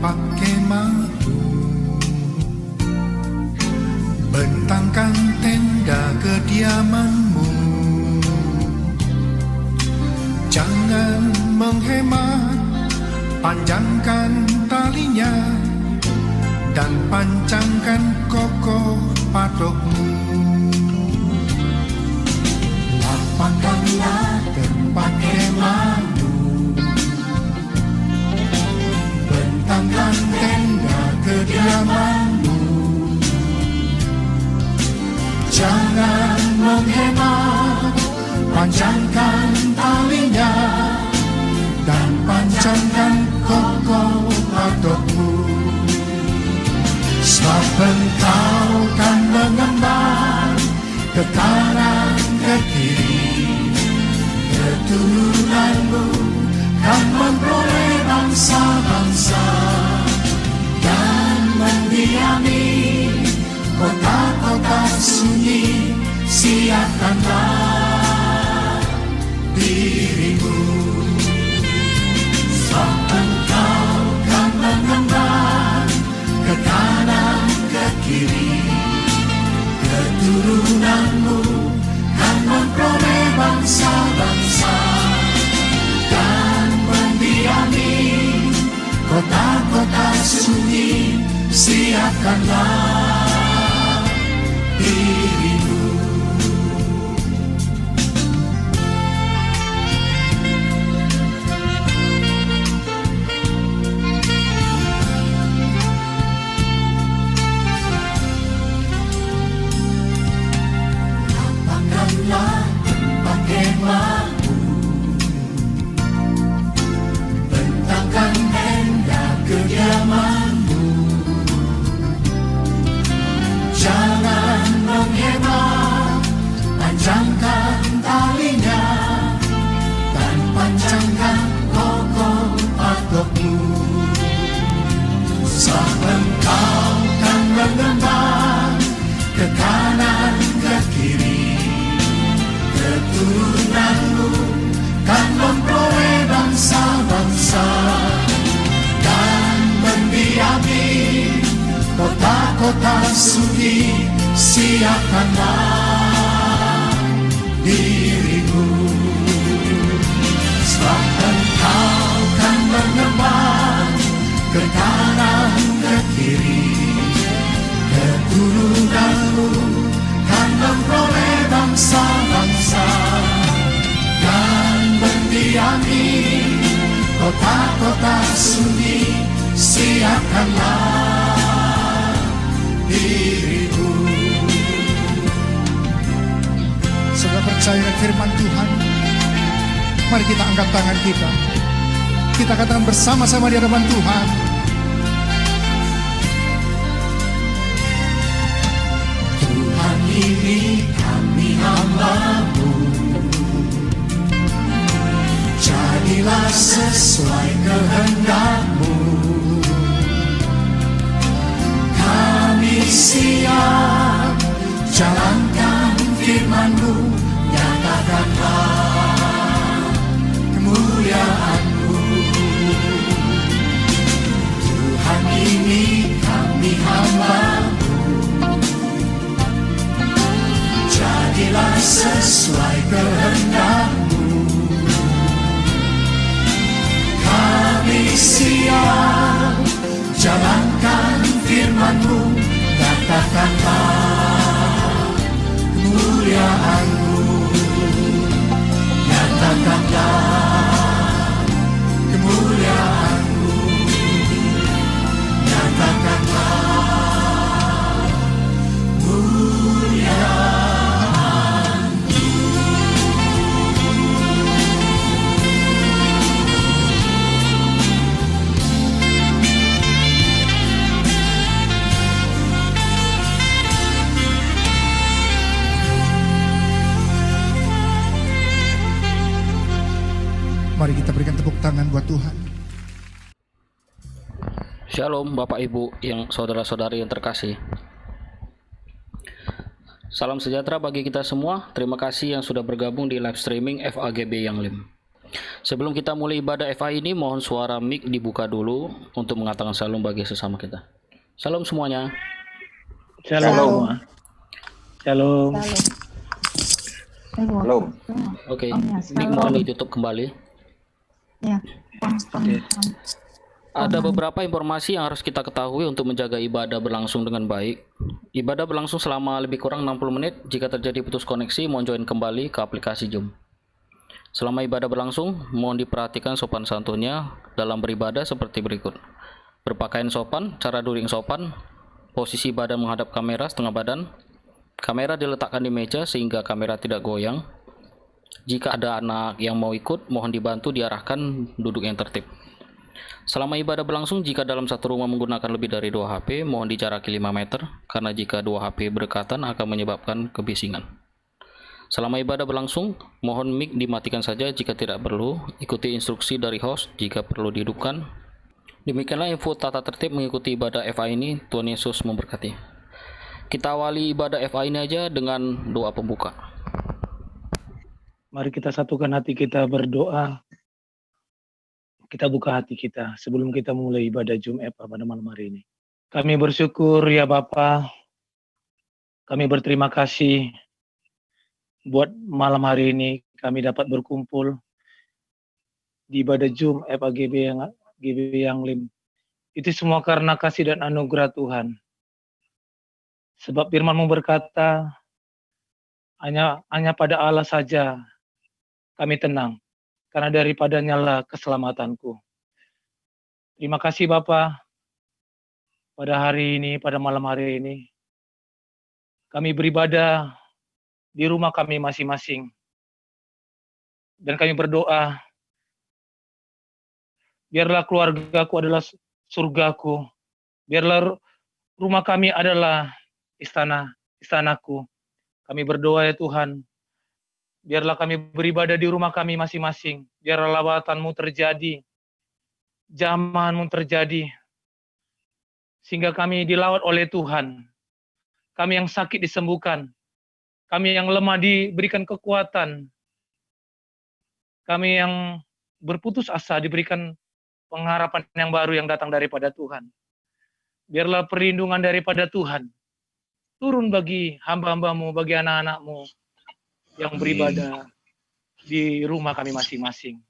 tempat kemahmu, bentangkan tenda kediamanmu. Jangan menghemat, panjangkan talinya dan pancangkan kokoh patukmu. Lapangkanlah tempat kemahmu, bentangkan tenda kediamanmu. Jangan menghemat, panjangkan talinya dan pancangkan kokoh patukmu. Sebab engkau kan mengemban ke kanan ke kiri, keturunanmu kan memperoleh bangsa-bangsa dan mendiami kota-kota sunyi. Siapkanlah dirimu, sebab engkau kan mengemban ke kanan ke kiri, keturunanmu kan memperoleh bangsa-bangsa dan mendiami kota-kota sunyi. Siapkanlah dirimu. Lapangkanlah tempat kemahmu, bentangkan tenda kediamanmu. Jangan menghemat, panjangkan talinya dan pancangkan kokoh patukmu. Sebab engkau kan mengemban ke kanan ke kiri, keturunanmu kan memperoleh bangsa-bangsa dan mendiami kota-kota sunyi. Siapkanlah dirimu, sebab engkau kan mengemban ke kanan ke kiri, keturunanmu kan memperoleh bangsa-bangsa dan mendiami kota-kota sunyi. Siapkanlah dirimu. Sudah percaya firman Tuhan? Mari kita angkat tangan kita. Kita katakan bersama-sama di hadapan Tuhan. Tuhan, ini kami hamba-Mu, jadilah sesuai kehendak-Mu. Kami siap jalankan firman-Mu, nyatakanlah kemuliaan-Mu. Tuhan, ini kami hamba-Mu, jadilah sesuai kehendak-Mu. Kami siap jalankan firman-Mu, nyatakanlah kemuliaan-Mu. Nyatakanlah kemuliaan-Mu. Nyatakanlah kemuliaan-Mu. Mari kita berikan tepuk tangan buat Tuhan. Shalom Bapak Ibu yang saudara-saudari yang terkasih. Salam sejahtera bagi kita semua. Terima kasih yang sudah bergabung di live streaming FAGB Yang Lim. Sebelum kita mulai ibadah FA ini, mohon suara mic dibuka dulu untuk mengatakan salam bagi sesama kita. Salam semuanya. Shalom. Shalom. Shalom. Oke, ya, mic mohon ditutup kembali. Ya. Ada beberapa informasi yang harus kita ketahui untuk menjaga ibadah berlangsung dengan baik. Ibadah berlangsung selama lebih kurang 60 menit. Jika terjadi putus koneksi, mohon join kembali ke aplikasi Zoom. Selama ibadah berlangsung, mohon diperhatikan sopan santunnya dalam beribadah seperti berikut. Berpakaian sopan, cara duduk sopan, posisi badan menghadap kamera setengah badan, kamera diletakkan di meja sehingga kamera tidak goyang. Jika ada anak yang mau ikut, mohon dibantu diarahkan duduk yang tertib. Selama ibadah berlangsung, jika dalam satu rumah menggunakan lebih dari 2 HP, mohon dijaraki 5 meter, karena jika 2 HP berdekatan akan menyebabkan kebisingan. Selama ibadah berlangsung, mohon mic dimatikan saja jika tidak perlu, ikuti instruksi dari host jika perlu dihidupkan. Demikianlah info tata tertib mengikuti ibadah FA ini. Tuhan Yesus memberkati. Kita awali ibadah FA ini aja dengan doa pembuka. Mari kita satukan hati kita berdoa. Kita buka hati kita sebelum kita mulai ibadah Jumat pada malam hari ini. Kami bersyukur ya Bapa. Kami berterima kasih buat malam hari ini kami dapat berkumpul di ibadah Jumat GB yang Lim. Itu semua karena kasih dan anugerah Tuhan. Sebab firman-Mu berkata, hanya pada Allah saja kami tenang, karena daripadanya lah keselamatanku. Terima kasih Bapa. Pada hari ini, pada malam hari ini, kami beribadah di rumah kami masing-masing. Dan kami berdoa, biarlah keluargaku adalah surgaku. Biarlah rumah kami adalah istanaku. Kami berdoa ya Tuhan, biarlah kami beribadah di rumah kami masing-masing. Biarlah lawatan-Mu terjadi, jamahan-Mu terjadi, sehingga kami dilawat oleh Tuhan. Kami yang sakit disembuhkan, kami yang lemah diberikan kekuatan, kami yang berputus asa diberikan pengharapan yang baru yang datang daripada Tuhan. Biarlah perlindungan daripada Tuhan turun bagi hamba-hamba-Mu, bagi anak-anak-Mu yang beribadah di rumah kami masing-masing.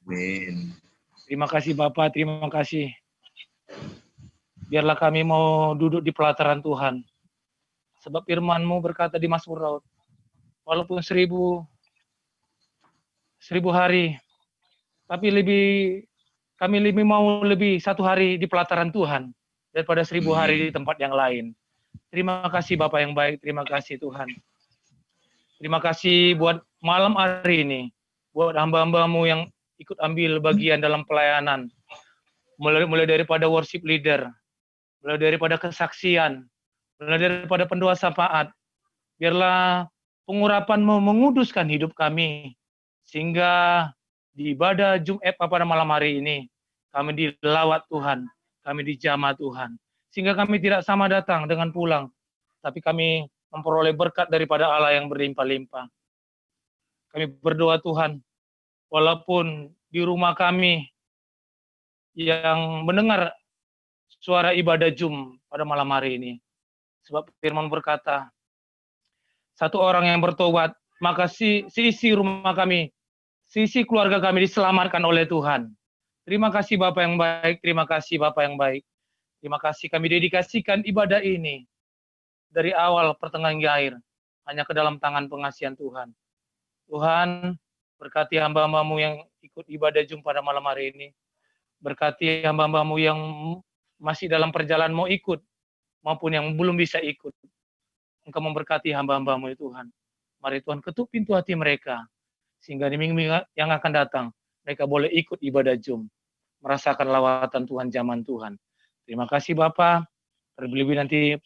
Amin. Terima kasih Bapak, terima kasih. Biarlah kami mau duduk di pelataran Tuhan. Sebab firman-Mu berkata di Mazmur Daud, walaupun 1000 hari, tapi kami lebih mau 1 hari di pelataran Tuhan daripada 1000 hari di tempat yang lain. Terima kasih Bapak yang baik, terima kasih Tuhan. Terima kasih buat malam hari ini, buat hamba-hamba-Mu yang ikut ambil bagian dalam pelayanan, mulai daripada worship leader, mulai daripada kesaksian, mulai daripada pendoa syafaat. Biarlah pengurapan-Mu menguduskan hidup kami, sehingga di ibadah Jumat pada malam hari ini, kami dilawat Tuhan, kami dijamah Tuhan, sehingga kami tidak sama datang dengan pulang, tapi kami memperoleh berkat daripada Allah yang berlimpah-limpah. Kami berdoa Tuhan, walaupun di rumah kami yang mendengar suara ibadah Jum pada malam hari ini, sebab firman berkata, satu orang yang bertobat, maka sisi rumah kami, sisi keluarga kami diselamatkan oleh Tuhan. Terima kasih Bapak yang baik, terima kasih Bapak yang baik. Terima kasih kami dedikasikan ibadah ini dari awal pertengahan hingga akhir hanya ke dalam tangan pengasihan Tuhan. Tuhan, berkati hamba-hamba-Mu yang ikut ibadah Jum pada malam hari ini. Berkati hamba-hamba-Mu yang masih dalam perjalanan mau ikut maupun yang belum bisa ikut. Engkau memberkati hamba-hamba-Mu ya Tuhan. Mari Tuhan ketuk pintu hati mereka, sehingga di minggu yang akan datang, mereka boleh ikut ibadah Jum, merasakan lawatan Tuhan, zaman Tuhan. Terima kasih Bapak, terlebih nanti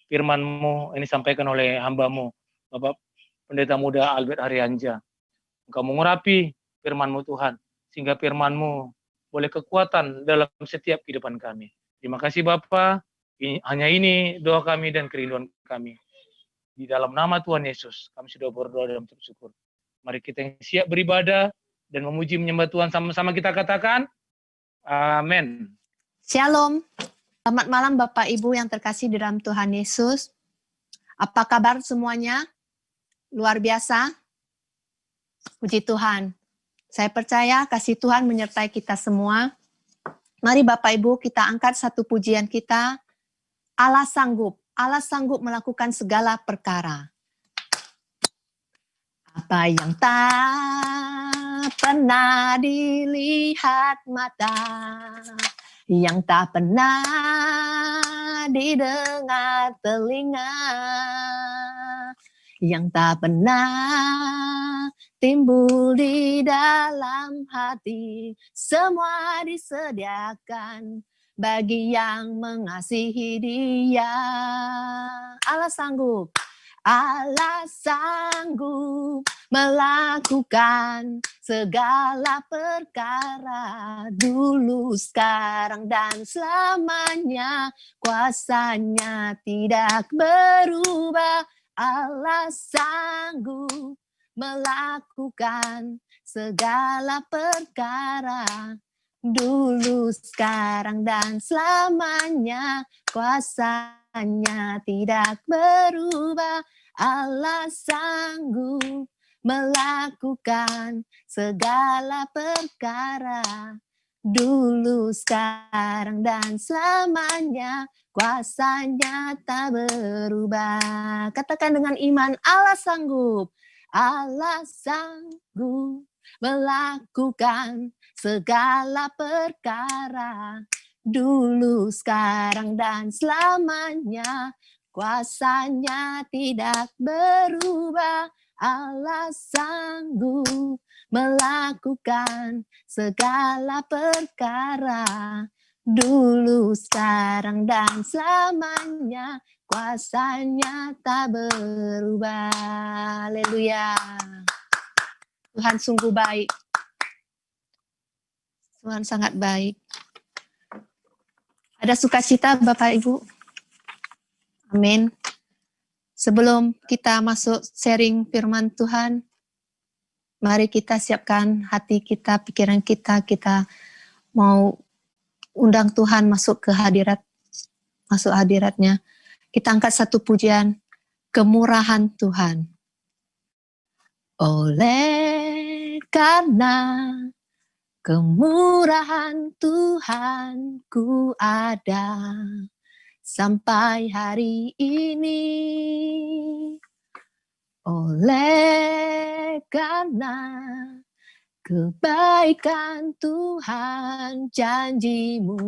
firman-Mu ini sampaikan oleh hamba-Mu, Bapak Pendeta Muda Albert Haryanja. Engkau mengurapi firman-Mu Tuhan, sehingga firman-Mu boleh kekuatan dalam setiap kehidupan kami. Terima kasih Bapak, hanya ini doa kami dan kerinduan kami. Di dalam nama Tuhan Yesus, kami sudah berdoa dan bersyukur. Mari kita yang siap beribadah dan memuji menyembah Tuhan. Sama-sama kita katakan, amin. Shalom. Selamat malam Bapak Ibu yang terkasih di dalam Tuhan Yesus. Apa kabar semuanya? Luar biasa? Puji Tuhan. Saya percaya kasih Tuhan menyertai kita semua. Mari Bapak Ibu kita angkat satu pujian kita. Allah sanggup melakukan segala perkara. Apa yang tak pernah dilihat mata, yang tak pernah didengar telinga, yang tak pernah timbul di dalam hati, semua disediakan bagi yang mengasihi Dia. Allah sanggup melakukan segala perkara, dulu, sekarang, dan selamanya. Kuasanya tidak berubah. Allah sanggup melakukan segala perkara, dulu, sekarang, dan selamanya. Kuasanya tidak berubah. Allah sanggup melakukan segala perkara, dulu, sekarang, dan selamanya. Kuasanya tak berubah. Katakan dengan iman, Allah sanggup melakukan segala perkara, dulu, sekarang, dan selamanya. Kuasanya tidak berubah. Allah sanggup melakukan segala perkara, dulu, sekarang, dan selamanya. Kuasanya tak berubah. Haleluya. Tuhan sungguh baik. Tuhan sangat baik. Ada sukacita Bapak Ibu? Amin. Sebelum kita masuk sharing firman Tuhan, mari kita siapkan hati kita, pikiran kita. Kita mau undang Tuhan masuk ke hadiratnya. Kita angkat satu pujian, kemurahan Tuhan. Oleh karena kemurahan Tuhan ku ada sampai hari ini. Oleh karena kebaikan Tuhan, janji-Mu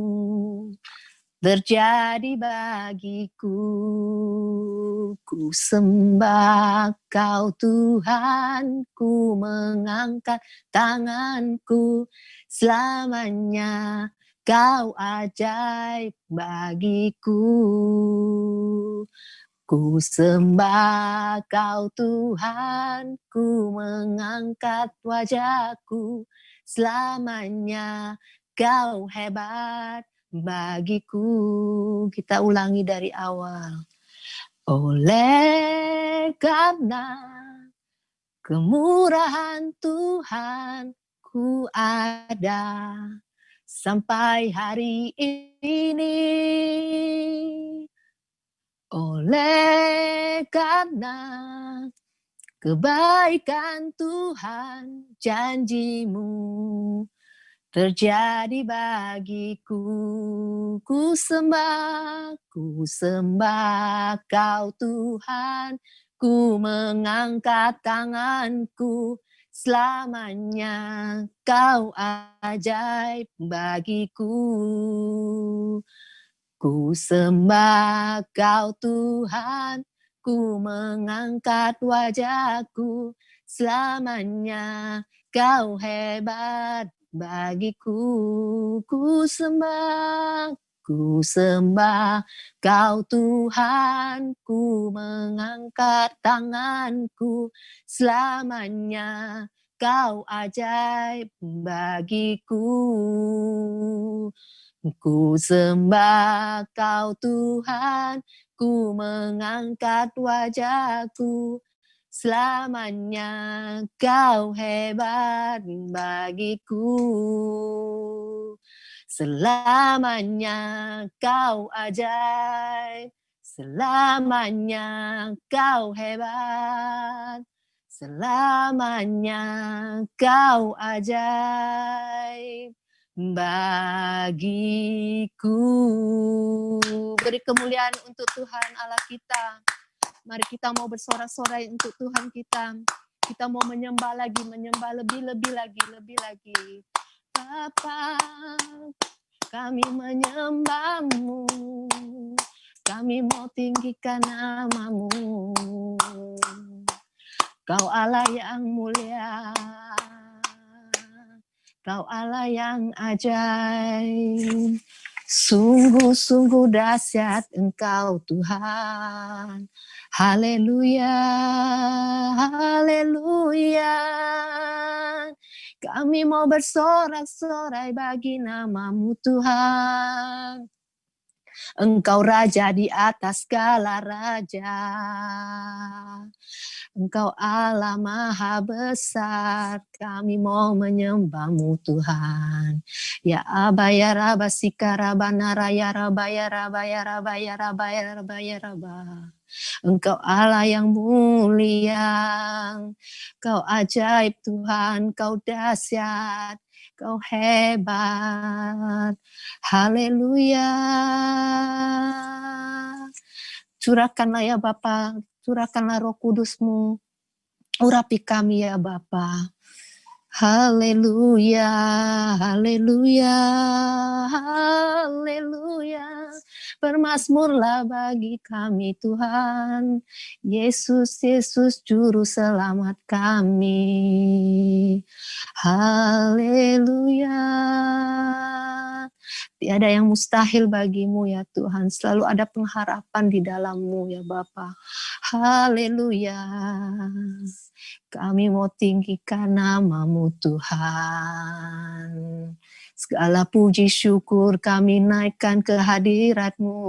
terjadi bagiku. Ku sembah Kau Tuhan, ku mengangkat tanganku, selamanya Kau ajaib bagiku. Ku sembah Kau Tuhan, ku mengangkat wajahku, selamanya Kau hebat bagiku. Kita ulangi dari awal. Oleh karena kemurahan Tuhan ku ada sampai hari ini. Oleh karena kebaikan Tuhan, janji-Mu terjadi bagiku. Ku sembah Kau Tuhan, ku mengangkat tanganku, selamanya Kau ajaib bagiku. Ku sembah Kau Tuhan, ku mengangkat wajahku, selamanya Kau hebat bagiku. Ku sembah Kau Tuhan, ku mengangkat tanganku, selamanya Kau ajaib bagiku. Ku sembah Kau Tuhan, ku mengangkat wajahku, selamanya kau hebat bagiku. Selamanya kau ajaib, selamanya kau hebat, selamanya kau ajaib bagiku. Beri kemuliaan untuk Tuhan Allah kita. Mari kita mau bersorak-sorai untuk Tuhan kita. Kita mau menyembah lagi, menyembah lebih lagi. Bapa, kami menyembah-Mu. Kami mau tinggikan nama-Mu. Kau Allah yang mulia. Kau Allah yang ajaib. Sungguh-sungguh dahsyat Engkau Tuhan. Haleluya, haleluya. Kami mau bersorak-sorai bagi nama-Mu Tuhan. Engkau Raja di atas segala raja. Engkau Allah Maha Besar. Kami mau menyembah-Mu Tuhan. Ya Aba ya Raba Sika Rabana Raya Raba ya Raba ya Raba ya Raba ya Raba ya Raba. Engkau Allah yang mulia. Kau ajaib Tuhan. Kau dahsyat. Kau hebat. Haleluya. Curahkanlah ya Bapa, curahkanlah Roh Kudus-Mu. Urapi kami ya Bapa. Haleluya, haleluya, haleluya. Bermazmurlah bagi kami Tuhan. Yesus, Yesus Juru Selamat kami. Haleluya. Tiada yang mustahil bagimu ya Tuhan. Selalu ada pengharapan di dalam-Mu ya Bapa. Haleluya. Kami mau tinggikan nama-Mu Tuhan. Segala puji syukur kami naikkan ke hadirat-Mu.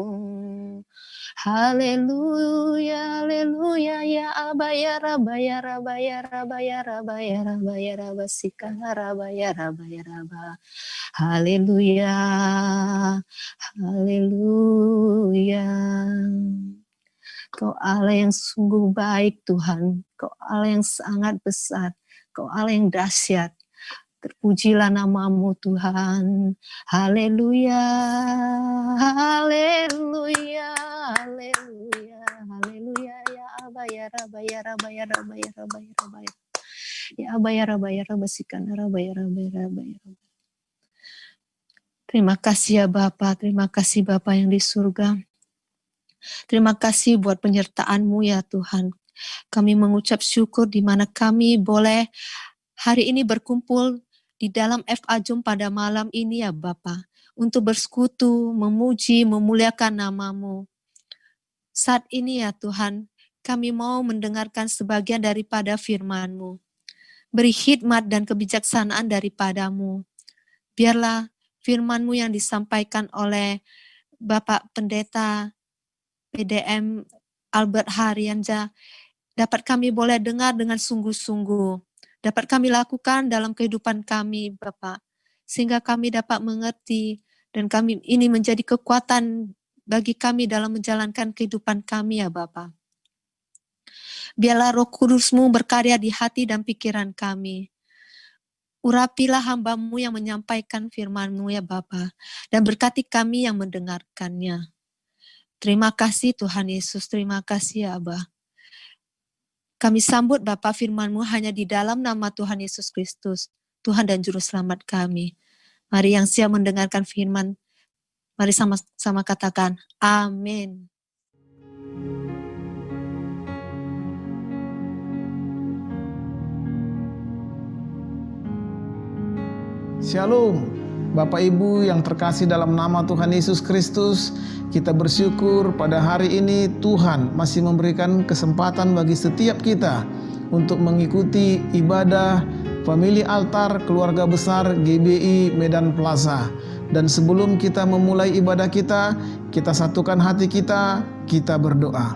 Haleluya, haleluya, ya Aba ya Raba ya Raba ya Raba ya Raba ya Raba ya Raba Sika Raba ya Raba ya Raba. Haleluya, haleluya. Kau Allah yang sungguh baik Tuhan. Kau Allah yang sangat besar. Kau Allah yang dahsyat. Terpujilah nama-Mu Tuhan. Haleluya, haleluya, haleluya, haleluya. Ya Aba ya Raba ya Raba ya Raba ya Raba ya Raba ya. Ya Aba ya Raba ya Raba Sikan Raba ya Raba ya Raba ya Raba. Terima kasih ya Bapa, terima kasih Bapa yang di surga. Terima kasih buat penyertaan-Mu ya Tuhan. Kami mengucap syukur di mana kami boleh hari ini berkumpul di dalam FA Jom pada malam ini ya Bapa. Untuk bersekutu, memuji, memuliakan nama-Mu. Saat ini ya Tuhan, kami mau mendengarkan sebagian daripada firman-Mu. Beri hikmat dan kebijaksanaan daripada-Mu. Biarlah firman-Mu yang disampaikan oleh Bapak Pendeta PDM Albert Haryanza dapat kami boleh dengar dengan sungguh-sungguh. Dapat kami lakukan dalam kehidupan kami, Bapak. Sehingga kami dapat mengerti dan kami ini menjadi kekuatan bagi kami dalam menjalankan kehidupan kami ya Bapak. Biarlah Roh Kudus-Mu berkarya di hati dan pikiran kami. Urapilah hamba-Mu yang menyampaikan firman-Mu ya Bapa, dan berkati kami yang mendengarkannya. Terima kasih Tuhan Yesus, terima kasih ya Abah. Kami sambut Bapa firman-Mu hanya di dalam nama Tuhan Yesus Kristus, Tuhan dan Juru Selamat kami. Mari yang siap mendengarkan firman, mari sama-sama katakan, amin. Shalom, Bapak Ibu yang terkasih dalam nama Tuhan Yesus Kristus. Kita bersyukur pada hari ini Tuhan masih memberikan kesempatan bagi setiap kita untuk mengikuti ibadah Family Altar Keluarga Besar GBI Medan Plaza. Dan sebelum kita memulai ibadah kita satukan hati kita berdoa.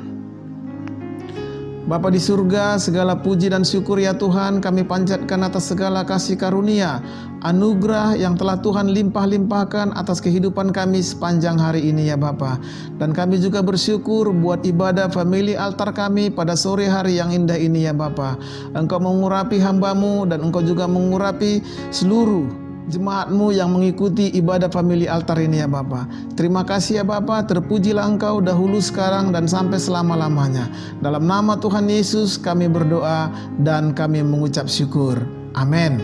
Bapa di surga, segala puji dan syukur ya Tuhan kami panjatkan atas segala kasih karunia, anugerah yang telah Tuhan limpah-limpahkan atas kehidupan kami sepanjang hari ini ya Bapa. Dan kami juga bersyukur buat ibadah family altar kami pada sore hari yang indah ini ya Bapa. Engkau mengurapi hamba-Mu dan Engkau juga mengurapi seluruh jemaat-Mu yang mengikuti ibadah family altar ini ya Bapa. Terima kasih ya Bapa, terpujilah Engkau dahulu, sekarang, dan sampai selama-lamanya. Dalam nama Tuhan Yesus kami berdoa dan kami mengucap syukur. Amin.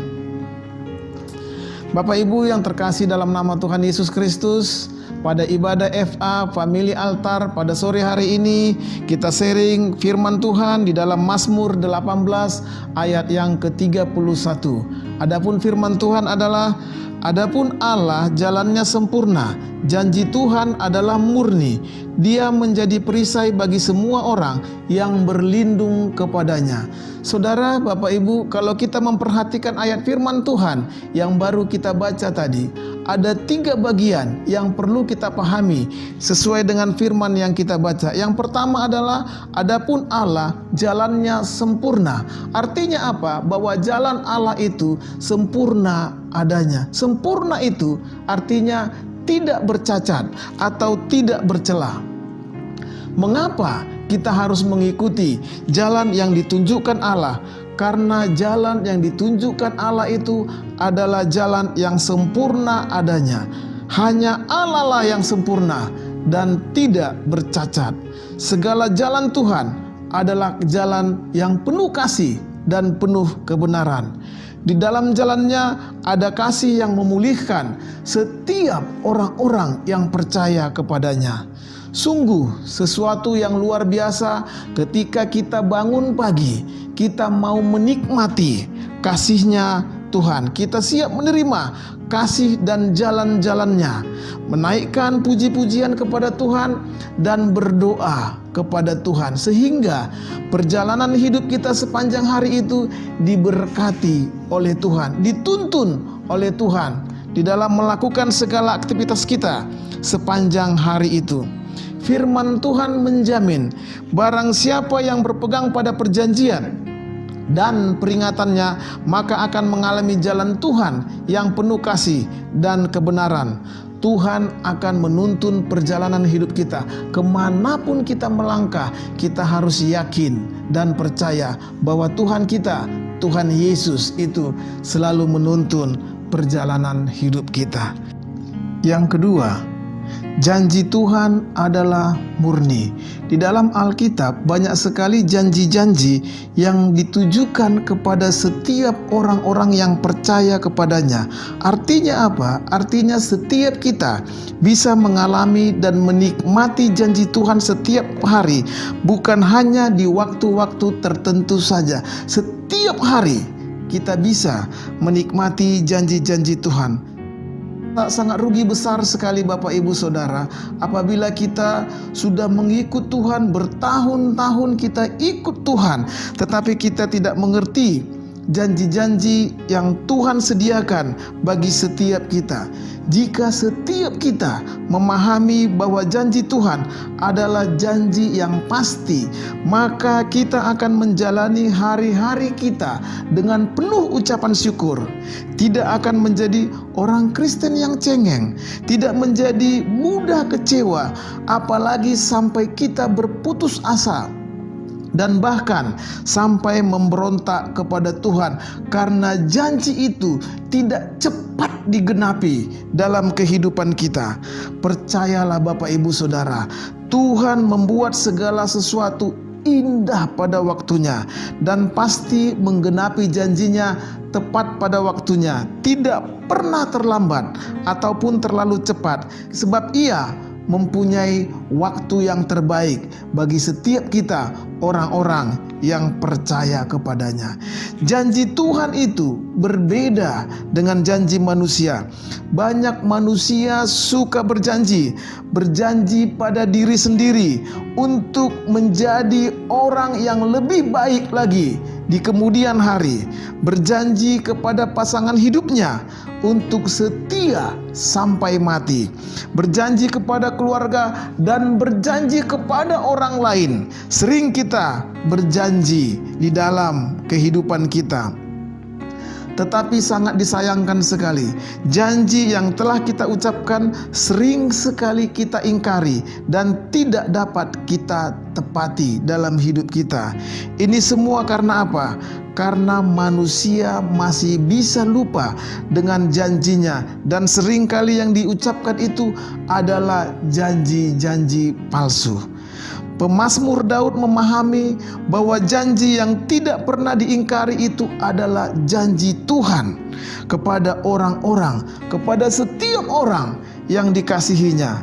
Bapak Ibu yang terkasih dalam nama Tuhan Yesus Kristus, pada ibadah FA Family Altar pada sore hari ini kita sharing firman Tuhan di dalam Mazmur 18 ayat yang ke-31. Adapun firman Tuhan adalah, adapun Allah jalannya sempurna, janji Tuhan adalah murni. Dia menjadi perisai bagi semua orang yang berlindung kepadanya. Saudara, Bapak Ibu, kalau kita memperhatikan ayat firman Tuhan yang baru kita baca tadi, ada 3 bagian yang perlu kita pahami sesuai dengan firman yang kita baca. Yang pertama adalah, adapun Allah jalannya sempurna. Artinya apa? Bahwa jalan Allah itu sempurna adanya. Sempurna itu artinya tidak bercacat atau tidak bercela. Mengapa kita harus mengikuti jalan yang ditunjukkan Allah? Karena jalan yang ditunjukkan Allah itu adalah jalan yang sempurna adanya. Hanya Allah lah yang sempurna dan tidak bercacat. Segala jalan Tuhan adalah jalan yang penuh kasih dan penuh kebenaran. Di dalam jalannya ada kasih yang memulihkan setiap orang-orang yang percaya kepadanya. Sungguh sesuatu yang luar biasa ketika kita bangun pagi, kita mau menikmati kasih-Nya Tuhan. Kita siap menerima kasih dan jalan-jalannya, menaikkan puji-pujian kepada Tuhan dan berdoa kepada Tuhan, sehingga perjalanan hidup kita sepanjang hari itu diberkati oleh Tuhan, dituntun oleh Tuhan di dalam melakukan segala aktivitas kita sepanjang hari itu. Firman Tuhan menjamin barang siapa yang berpegang pada perjanjian dan peringatannya, maka akan mengalami jalan Tuhan yang penuh kasih dan kebenaran. Tuhan akan menuntun perjalanan hidup kita. Kemanapun kita melangkah, kita harus yakin dan percaya bahwa Tuhan kita, Tuhan Yesus itu selalu menuntun perjalanan hidup kita. Yang kedua, janji Tuhan adalah murni. Di dalam Alkitab banyak sekali janji-janji yang ditujukan kepada setiap orang-orang yang percaya kepadanya. Artinya apa? Artinya setiap kita bisa mengalami dan menikmati janji Tuhan setiap hari, bukan hanya di waktu-waktu tertentu saja. Setiap hari kita bisa menikmati janji-janji Tuhan. Sangat rugi besar sekali Bapak Ibu Saudara apabila kita sudah mengikut Tuhan, bertahun-tahun kita ikut Tuhan, tetapi kita tidak mengerti janji-janji yang Tuhan sediakan bagi setiap kita. Jika setiap kita memahami bahwa janji Tuhan adalah janji yang pasti, maka kita akan menjalani hari-hari kita dengan penuh ucapan syukur. Tidak akan menjadi orang Kristen yang cengeng, tidak menjadi mudah kecewa, apalagi sampai kita berputus asa dan bahkan sampai memberontak kepada Tuhan karena janji itu tidak cepat digenapi dalam kehidupan kita. Percayalah Bapak Ibu Saudara, Tuhan membuat segala sesuatu indah pada waktunya dan pasti menggenapi janjinya tepat pada waktunya, tidak pernah terlambat ataupun terlalu cepat, sebab Ia mempunyai waktu yang terbaik bagi setiap kita, orang-orang yang percaya kepadanya. Janji Tuhan itu berbeda dengan janji manusia. Banyak manusia suka berjanji pada diri sendiri untuk menjadi orang yang lebih baik lagi di kemudian hari, berjanji kepada pasangan hidupnya untuk setia sampai mati, berjanji kepada keluarga, dan berjanji kepada orang lain. Sering kita berjanji di dalam kehidupan kita, tetapi sangat disayangkan sekali, janji yang telah kita ucapkan sering sekali kita ingkari dan tidak dapat kita tepati dalam hidup kita. Ini semua karena apa? Karena manusia masih bisa lupa dengan janjinya, dan seringkali yang diucapkan itu adalah janji-janji palsu. Pemazmur Daud memahami bahwa janji yang tidak pernah diingkari itu adalah janji Tuhan kepada orang-orang, kepada setiap orang yang dikasihinya.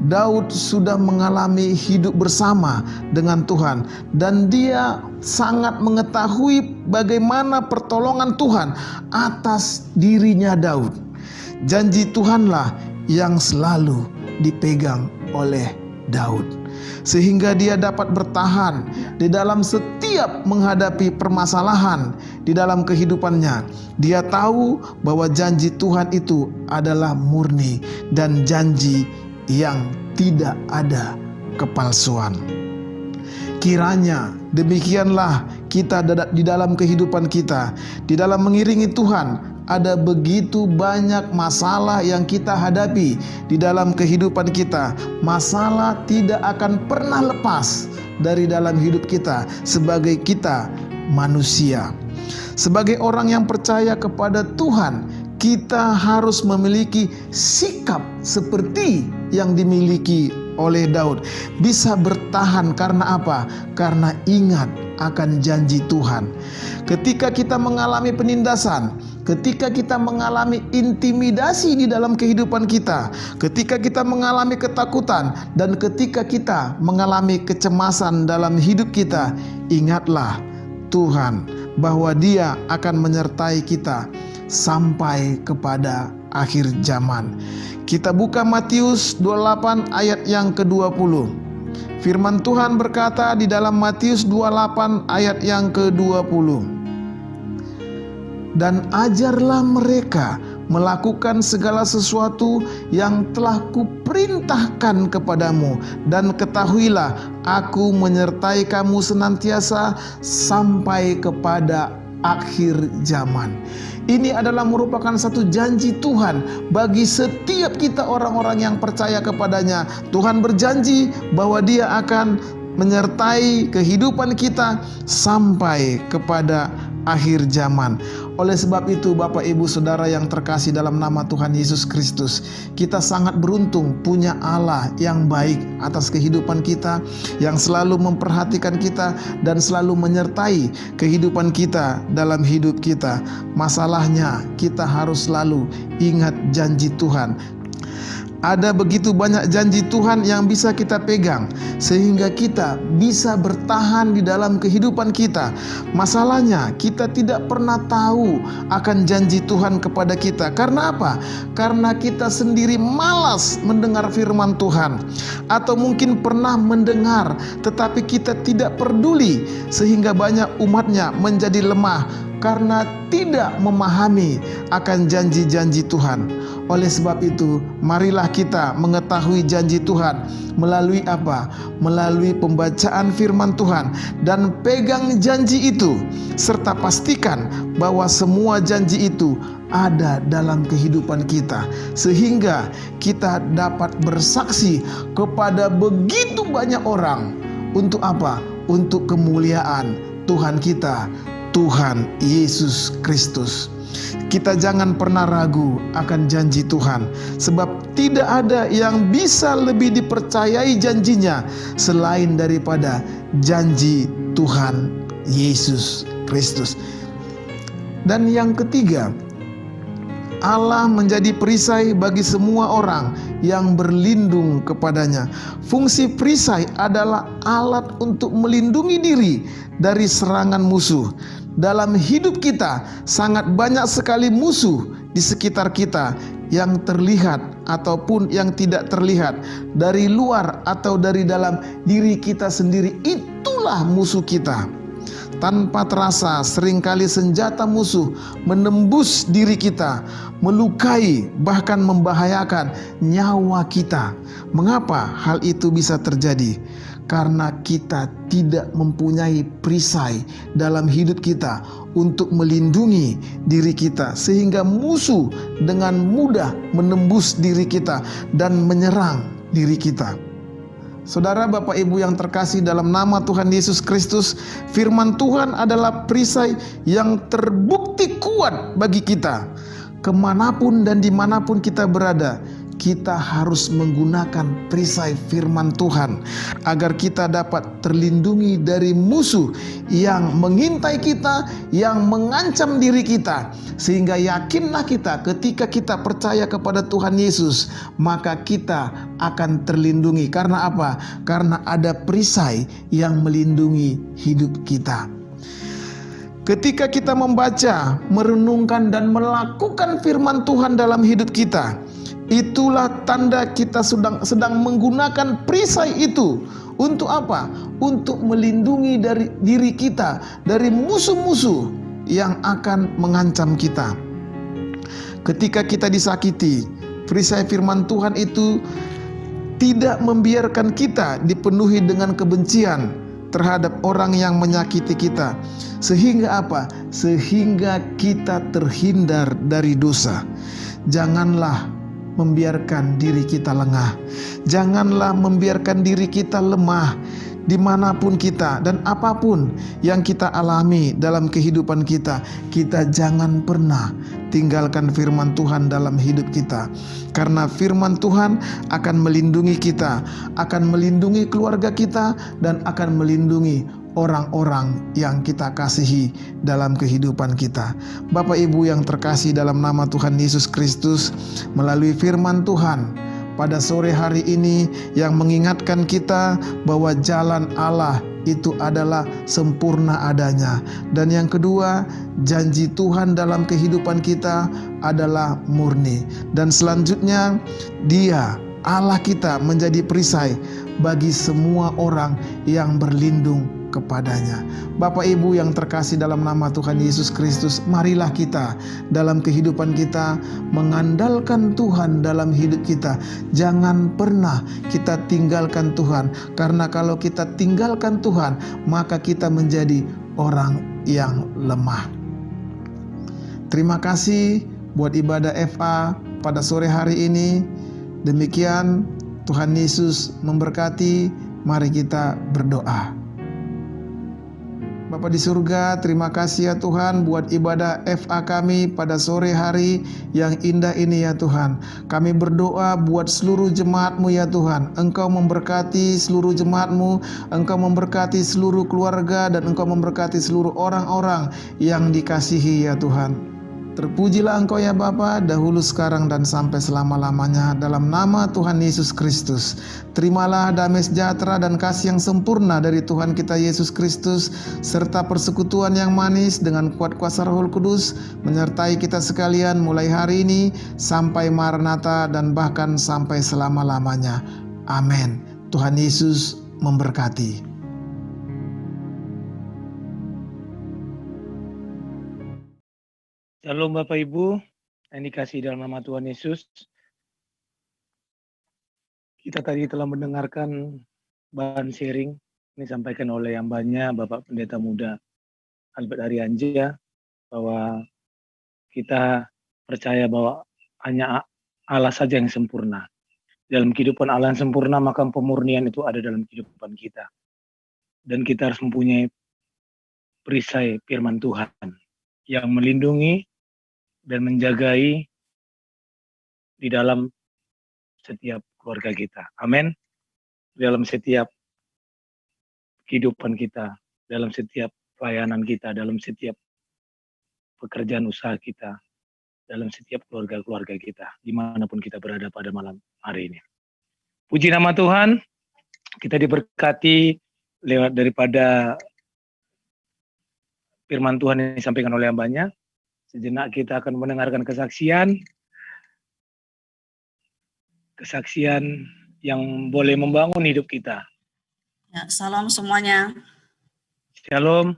Daud sudah mengalami hidup bersama dengan Tuhan, dan dia sangat mengetahui bagaimana pertolongan Tuhan atas dirinya Daud. Janji Tuhanlah yang selalu dipegang oleh Daud, sehingga dia dapat bertahan di dalam setiap menghadapi permasalahan di dalam kehidupannya. Dia tahu bahwa janji Tuhan itu adalah murni dan janji yang tidak ada kepalsuan. Kiranya demikianlah kita di dalam kehidupan kita, di dalam mengiringi Tuhan. Ada begitu banyak masalah yang kita hadapi di dalam kehidupan kita. Masalah tidak akan pernah lepas dari dalam hidup kita sebagai kita manusia. Sebagai orang yang percaya kepada Tuhan, kita harus memiliki sikap seperti yang dimiliki oleh Daud. Bisa bertahan karena apa? Karena ingat akan janji Tuhan. Ketika kita mengalami penindasan, ketika kita mengalami intimidasi di dalam kehidupan kita, ketika kita mengalami ketakutan, dan ketika kita mengalami kecemasan dalam hidup kita, ingatlah Tuhan bahwa Dia akan menyertai kita sampai kepada akhir zaman. Kita buka Matius 28 ayat yang ke-20. Firman Tuhan berkata di dalam Matius 28 ayat yang ke-20. Dan ajarlah mereka melakukan segala sesuatu yang telah kuperintahkan kepadamu, dan ketahuilah aku menyertai kamu senantiasa sampai kepada akhir zaman. Ini adalah merupakan satu janji Tuhan bagi setiap kita orang-orang yang percaya kepadanya. Tuhan berjanji bahwa Dia akan menyertai kehidupan kita sampai kepada akhir zaman. Oleh sebab itu, Bapak Ibu Saudara yang terkasih dalam nama Tuhan Yesus Kristus, kita sangat beruntung punya Allah yang baik atas kehidupan kita, yang selalu memperhatikan kita dan selalu menyertai kehidupan kita dalam hidup kita. Masalahnya, kita harus selalu ingat janji Tuhan. Ada begitu banyak janji Tuhan yang bisa kita pegang sehingga kita bisa bertahan di dalam kehidupan kita. Masalahnya kita tidak pernah tahu akan janji Tuhan kepada kita. Karena apa? Karena kita sendiri malas mendengar firman Tuhan, atau mungkin pernah mendengar tetapi kita tidak peduli, sehingga banyak umatnya menjadi lemah karena tidak memahami akan janji-janji Tuhan. Oleh sebab itu, marilah kita mengetahui janji Tuhan melalui apa? Melalui pembacaan firman Tuhan, dan pegang janji itu, serta pastikan bahwa semua janji itu ada dalam kehidupan kita, sehingga kita dapat bersaksi kepada begitu banyak orang. Untuk apa? Untuk kemuliaan Tuhan kita, Tuhan Yesus Kristus. Kita jangan pernah ragu akan janji Tuhan, sebab tidak ada yang bisa lebih dipercayai janjinya selain daripada janji Tuhan Yesus Kristus. Dan yang ketiga, Allah menjadi perisai bagi semua orang yang berlindung kepadanya. Fungsi perisai adalah alat untuk melindungi diri dari serangan musuh. Dalam hidup kita sangat banyak sekali musuh di sekitar kita, yang terlihat ataupun yang tidak terlihat, dari luar atau dari dalam diri kita sendiri. Itulah musuh kita. tanpa terasa seringkali senjata musuh menembus diri kita, melukai, bahkan membahayakan nyawa kita. Mengapa hal itu bisa terjadi? Karena kita tidak mempunyai perisai dalam hidup kita untuk melindungi diri kita, sehingga musuh dengan mudah menembus diri kita dan menyerang diri kita. Saudara, Bapak Ibu yang terkasih dalam nama Tuhan Yesus Kristus, firman Tuhan adalah perisai yang terbukti kuat bagi kita. Kemanapun dan dimanapun kita berada, kita harus menggunakan perisai firman Tuhan agar kita dapat terlindungi dari musuh yang mengintai kita, yang mengancam diri kita. Sehingga yakinlah kita, ketika kita percaya kepada Tuhan Yesus, maka kita akan terlindungi. Karena apa? Karena ada perisai yang melindungi hidup kita. Ketika kita membaca, merenungkan dan melakukan firman Tuhan dalam hidup kita, itulah tanda kita sedang menggunakan perisai itu. Untuk apa? Untuk melindungi dari diri kita dari musuh-musuh yang akan mengancam kita. Ketika kita disakiti, perisai firman Tuhan itu tidak membiarkan kita dipenuhi dengan kebencian terhadap orang yang menyakiti kita. Sehingga apa? Sehingga kita terhindar dari dosa. Janganlah membiarkan diri kita lengah. Janganlah membiarkan diri kita lemah dimanapun kita dan apapun yang kita alami dalam kehidupan kita. Kita jangan pernah tinggalkan firman Tuhan dalam hidup kita. Karena firman Tuhan akan melindungi kita, akan melindungi keluarga kita, dan akan melindungi orang-orang yang kita kasihi dalam kehidupan kita. Bapak Ibu yang terkasih dalam nama Tuhan Yesus Kristus, melalui firman Tuhan pada sore hari ini yang mengingatkan kita bahwa jalan Allah itu adalah sempurna adanya. Dan yang kedua, janji Tuhan dalam kehidupan kita adalah murni. Dan selanjutnya, Dia, Allah kita, menjadi perisai bagi semua orang yang berlindung kepadanya. Bapak Ibu yang terkasih dalam nama Tuhan Yesus Kristus, marilah kita dalam kehidupan kita mengandalkan Tuhan dalam hidup kita. Jangan pernah kita tinggalkan Tuhan, karena kalau kita tinggalkan Tuhan, maka kita menjadi orang yang lemah. Terima kasih buat ibadah FA pada sore hari ini. Demikian, Tuhan Yesus memberkati. Mari kita berdoa. Bapa di surga, terima kasih ya Tuhan buat ibadah FA kami pada sore hari yang indah ini ya Tuhan. Kami berdoa buat seluruh jemaat-Mu ya Tuhan. Engkau memberkati seluruh jemaat-Mu, Engkau memberkati seluruh keluarga, dan Engkau memberkati seluruh orang-orang yang dikasihi ya Tuhan. Terpujilah Engkau ya Bapa, dahulu, sekarang, dan sampai selama-lamanya, dalam nama Tuhan Yesus Kristus. Terimalah damai sejahtera dan kasih yang sempurna dari Tuhan kita Yesus Kristus, serta persekutuan yang manis dengan kuat kuasa Roh Kudus menyertai kita sekalian mulai hari ini sampai Maranatha dan bahkan sampai selama-lamanya. Amin. Tuhan Yesus memberkati. Shalom Bapak Ibu yang dikasihi dalam nama Tuhan Yesus. Kita tadi telah mendengarkan bahan sharing ini disampaikan oleh hambanya Bapak Pendeta Muda Albert Arianja, bahwa kita percaya bahwa hanya Allah saja yang sempurna. Dalam kehidupan Allah yang sempurna, maka pemurnian itu ada dalam kehidupan kita. Dan kita harus mempunyai perisai firman Tuhan yang melindungi dan menjagai di dalam setiap keluarga kita. Amin. Dalam setiap kehidupan kita, dalam setiap pelayanan kita, dalam setiap pekerjaan usaha kita, dalam setiap keluarga-keluarga kita, dimanapun kita berada pada malam hari ini. Puji nama Tuhan, kita diberkati lewat daripada firman Tuhan yang disampaikan oleh hambanya. Sejenak kita akan mendengarkan kesaksian yang boleh membangun hidup kita. Ya, salam semuanya. Shalom.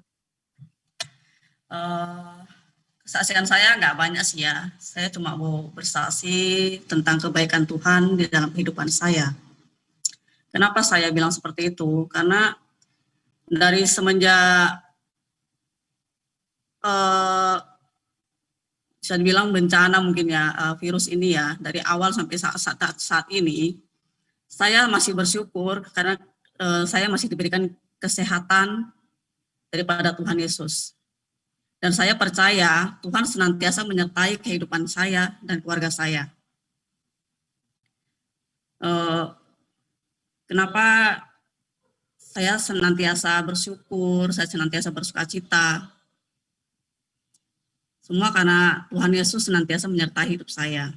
Eh, Kesaksian saya nggak banyak sih ya. Saya cuma mau bersaksi tentang kebaikan Tuhan di dalam kehidupan saya. Kenapa saya bilang seperti itu? Karena dari semenjak bisa dibilang bencana mungkin ya, virus ini ya, dari awal sampai saat ini, saya masih bersyukur karena saya masih diberikan kesehatan daripada Tuhan Yesus. Dan saya percaya Tuhan senantiasa menyertai kehidupan saya dan keluarga saya. Kenapa saya senantiasa bersyukur, saya senantiasa bersukacita? Semua karena Tuhan Yesus senantiasa menyertai hidup saya.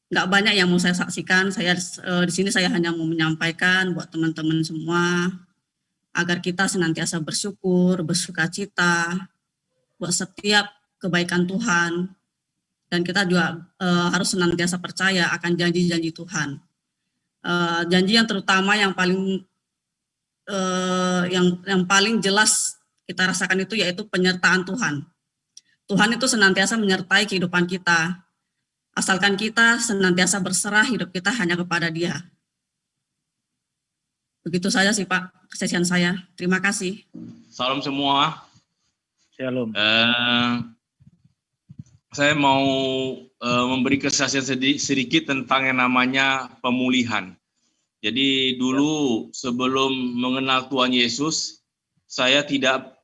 Nggak banyak yang mau saya saksikan. Saya di sini saya hanya mau menyampaikan buat teman-teman semua agar kita senantiasa bersyukur, bersukacita buat setiap kebaikan Tuhan, dan kita juga harus senantiasa percaya akan janji-janji Tuhan. Janji yang terutama yang paling yang paling jelas kita rasakan itu yaitu penyertaan Tuhan. Tuhan itu senantiasa menyertai kehidupan kita, asalkan kita senantiasa berserah hidup kita hanya kepada Dia. Begitu saja sih Pak, kesaksian saya. Terima kasih. Salam semua. Shalom. Saya mau memberi kesaksian sedikit tentang yang namanya pemulihan. Jadi dulu sebelum mengenal Tuhan Yesus, saya tidak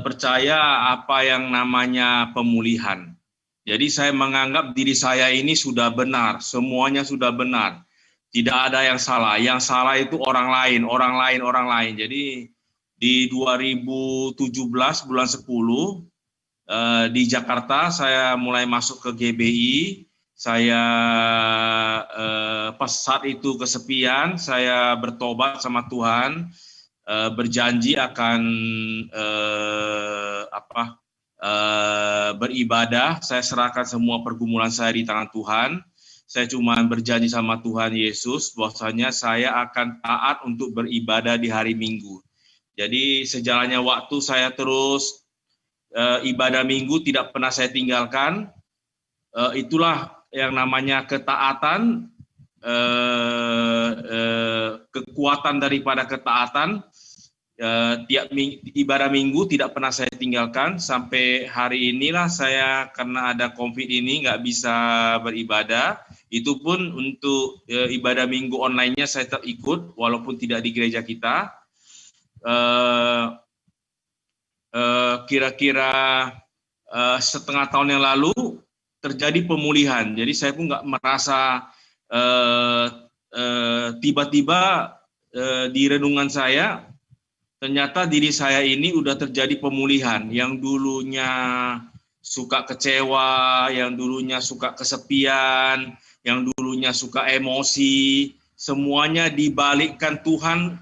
percaya apa yang namanya pemulihan. Jadi saya menganggap diri saya ini sudah benar, semuanya sudah benar. Tidak ada yang salah. Yang salah itu orang lain. Jadi di 2017 bulan 10 di Jakarta saya mulai masuk ke GBI. Saya pas saat itu kesepian, saya bertobat sama Tuhan, berjanji akan beribadah. Saya serahkan semua pergumulan saya di tangan Tuhan. Saya cuma berjanji sama Tuhan Yesus bahwasanya saya akan taat untuk beribadah di hari Minggu. Jadi sejalannya waktu saya terus ibadah Minggu tidak pernah saya tinggalkan. Itulah yang namanya ketaatan, kekuatan daripada ketaatan. Tiap ibadah Minggu tidak pernah saya tinggalkan. Sampai hari inilah saya karena ada COVID ini nggak bisa beribadah. Itu pun untuk ibadah Minggu online-nya saya tetap ikut walaupun tidak di gereja kita. Kira-kira setengah tahun yang lalu terjadi pemulihan. Jadi saya pun nggak merasa tiba-tiba di renungan saya ternyata diri saya ini udah terjadi pemulihan. Yang dulunya suka kecewa, yang dulunya suka kesepian, yang dulunya suka emosi, semuanya dibalikkan Tuhan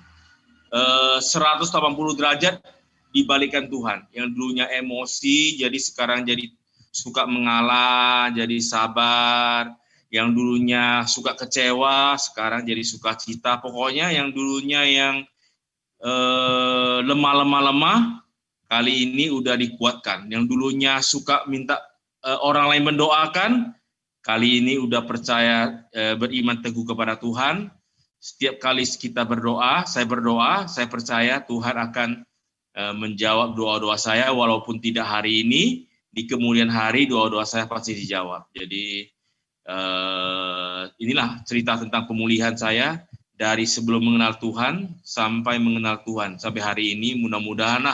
180 derajat dibalikkan Tuhan. Yang dulunya emosi jadi sekarang jadi suka mengalah, jadi sabar. Yang dulunya suka kecewa sekarang jadi sukacita. Pokoknya yang dulunya yang lemah kali ini udah dikuatkan. Yang dulunya suka minta orang lain mendoakan, kali ini udah percaya beriman teguh kepada Tuhan. Setiap kali kita berdoa, saya percaya Tuhan akan menjawab doa-doa saya walaupun tidak hari ini, di kemudian hari doa-doa saya pasti dijawab. Jadi inilah cerita tentang pemulihan saya. Dari sebelum mengenal Tuhan sampai mengenal Tuhan. Sampai hari ini mudah-mudahan